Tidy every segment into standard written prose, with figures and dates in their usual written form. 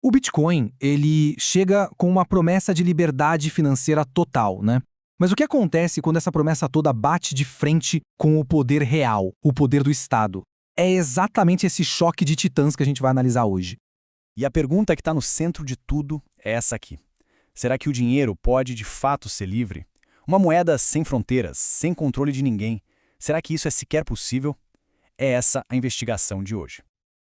O Bitcoin, ele chega com uma promessa de liberdade financeira total, né? Mas o que acontece quando essa promessa toda bate de frente com o poder real, o poder do Estado? É exatamente esse choque de titãs que a gente vai analisar hoje. E a pergunta que está no centro de tudo é essa aqui. Será que o dinheiro pode de fato ser livre? Uma moeda sem fronteiras, sem controle de ninguém. Será que isso é sequer possível? É essa a investigação de hoje.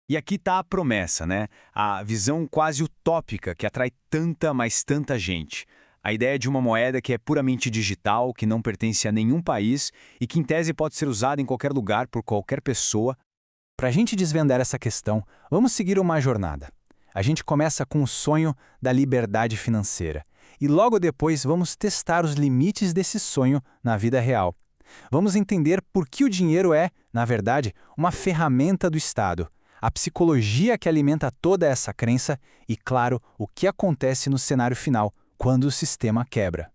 E aqui está a promessa, né? A visão quase utópica que atrai tanta, mas tanta gente. A ideia de uma moeda que é puramente digital, que não pertence a nenhum país e que em tese pode ser usada em qualquer lugar por qualquer pessoa. Para a gente desvendar essa questão, vamos seguir uma jornada. A gente começa com o sonho da liberdade financeira e logo depois vamos testar os limites desse sonho na vida real. Vamos entender por que o dinheiro é, na verdade, uma ferramenta do Estado, a psicologia que alimenta toda essa crença e, claro, o que acontece no cenário final, quando o sistema quebra.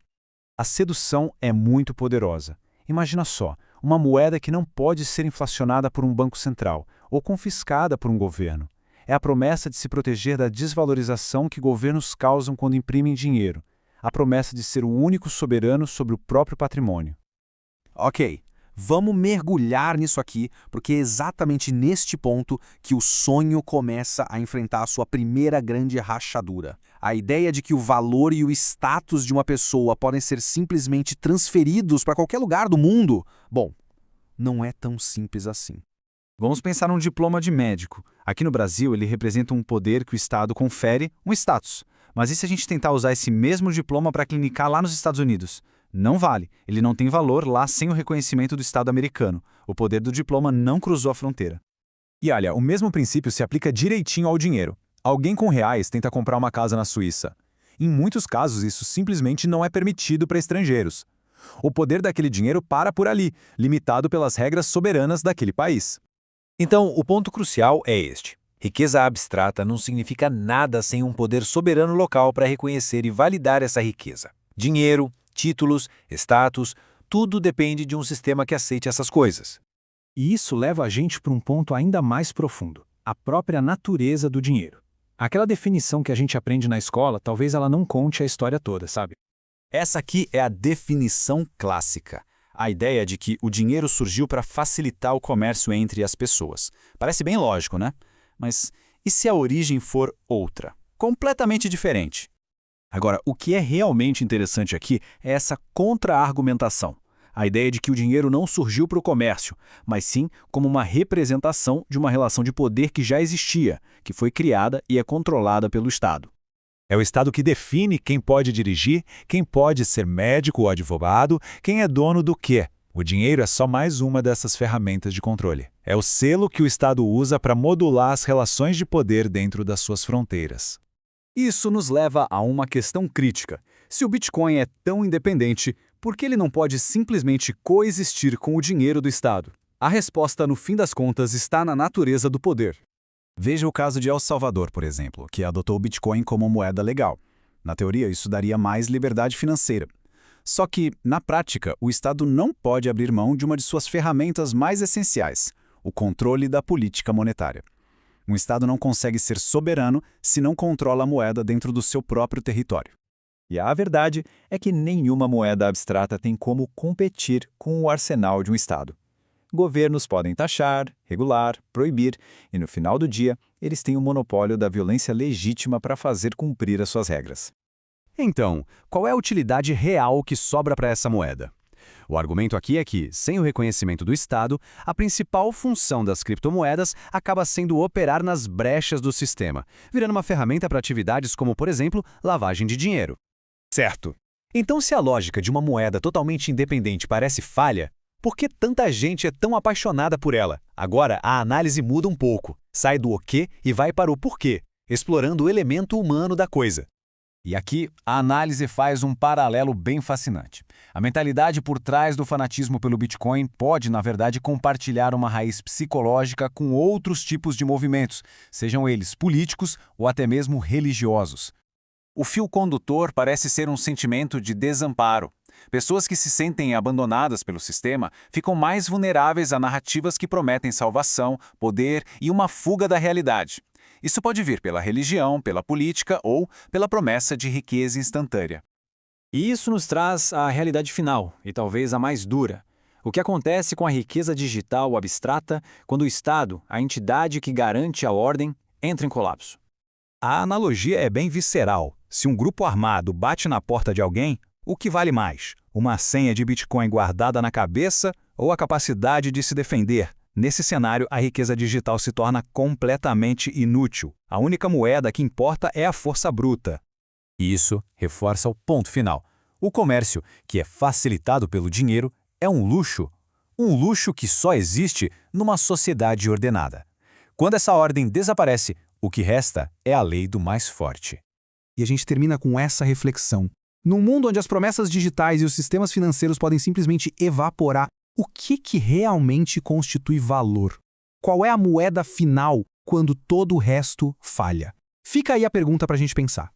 A sedução é muito poderosa. Imagina só, uma moeda que não pode ser inflacionada por um banco central ou confiscada por um governo. É a promessa de se proteger da desvalorização que governos causam quando imprimem dinheiro. A promessa de ser o único soberano sobre o próprio patrimônio. Ok, vamos mergulhar nisso aqui, porque é exatamente neste ponto que o sonho começa a enfrentar a sua primeira grande rachadura. A ideia de que o valor e o status de uma pessoa podem ser simplesmente transferidos para qualquer lugar do mundo, bom, não é tão simples assim. Vamos pensar num diploma de médico. Aqui no Brasil, ele representa um poder que o Estado confere, um status. Mas e se a gente tentar usar esse mesmo diploma para clinicar lá nos Estados Unidos? Não vale. Ele não tem valor lá sem o reconhecimento do Estado americano. O poder do diploma não cruzou a fronteira. E olha, o mesmo princípio se aplica direitinho ao dinheiro. Alguém com reais tenta comprar uma casa na Suíça. Em muitos casos, isso simplesmente não é permitido para estrangeiros. O poder daquele dinheiro para por ali, limitado pelas regras soberanas daquele país. Então, o ponto crucial é este. Riqueza abstrata não significa nada sem um poder soberano local para reconhecer e validar essa riqueza. Dinheiro, títulos, status, tudo depende de um sistema que aceite essas coisas. E isso leva a gente para um ponto ainda mais profundo, a própria natureza do dinheiro. Aquela definição que a gente aprende na escola, talvez ela não conte a história toda, sabe? Essa aqui é a definição clássica. A ideia de que o dinheiro surgiu para facilitar o comércio entre as pessoas. Parece bem lógico, né? Mas e se a origem for outra? Completamente diferente. Agora, o que é realmente interessante aqui é essa contra-argumentação. A ideia de que o dinheiro não surgiu para o comércio, mas sim como uma representação de uma relação de poder que já existia, que foi criada e é controlada pelo Estado. É o Estado que define quem pode dirigir, quem pode ser médico ou advogado, quem é dono do quê. O dinheiro é só mais uma dessas ferramentas de controle. É o selo que o Estado usa para modular as relações de poder dentro das suas fronteiras. Isso nos leva a uma questão crítica. Se o Bitcoin é tão independente, por que ele não pode simplesmente coexistir com o dinheiro do Estado? A resposta, no fim das contas, está na natureza do poder. Veja o caso de El Salvador, por exemplo, que adotou o Bitcoin como moeda legal. Na teoria, isso daria mais liberdade financeira. Só que, na prática, o Estado não pode abrir mão de uma de suas ferramentas mais essenciais, o controle da política monetária. Um Estado não consegue ser soberano se não controla a moeda dentro do seu próprio território. E a verdade é que nenhuma moeda abstrata tem como competir com o arsenal de um Estado. Governos podem taxar, regular, proibir, e no final do dia, eles têm o monopólio da violência legítima para fazer cumprir as suas regras. Então, qual é a utilidade real que sobra para essa moeda? O argumento aqui é que, sem o reconhecimento do Estado, a principal função das criptomoedas acaba sendo operar nas brechas do sistema, virando uma ferramenta para atividades como, por exemplo, lavagem de dinheiro. Certo. Então, se a lógica de uma moeda totalmente independente parece falha, por que tanta gente é tão apaixonada por ela? Agora, a análise muda um pouco. Sai do o quê e vai para o porquê, explorando o elemento humano da coisa. E aqui, a análise faz um paralelo bem fascinante. A mentalidade por trás do fanatismo pelo Bitcoin pode, na verdade, compartilhar uma raiz psicológica com outros tipos de movimentos, sejam eles políticos ou até mesmo religiosos. O fio condutor parece ser um sentimento de desamparo. Pessoas que se sentem abandonadas pelo sistema ficam mais vulneráveis a narrativas que prometem salvação, poder e uma fuga da realidade. Isso pode vir pela religião, pela política ou pela promessa de riqueza instantânea. E isso nos traz à realidade final, e talvez a mais dura. O que acontece com a riqueza digital abstrata quando o Estado, a entidade que garante a ordem, entra em colapso? A analogia é bem visceral. Se um grupo armado bate na porta de alguém, o que vale mais? Uma senha de Bitcoin guardada na cabeça ou a capacidade de se defender? Nesse cenário, a riqueza digital se torna completamente inútil. A única moeda que importa é a força bruta. E isso reforça o ponto final. O comércio, que é facilitado pelo dinheiro, é um luxo. Um luxo que só existe numa sociedade ordenada. Quando essa ordem desaparece, o que resta é a lei do mais forte. E a gente termina com essa reflexão. Num mundo onde as promessas digitais e os sistemas financeiros podem simplesmente evaporar, o que realmente constitui valor? Qual é a moeda final quando todo o resto falha? Fica aí a pergunta para a gente pensar.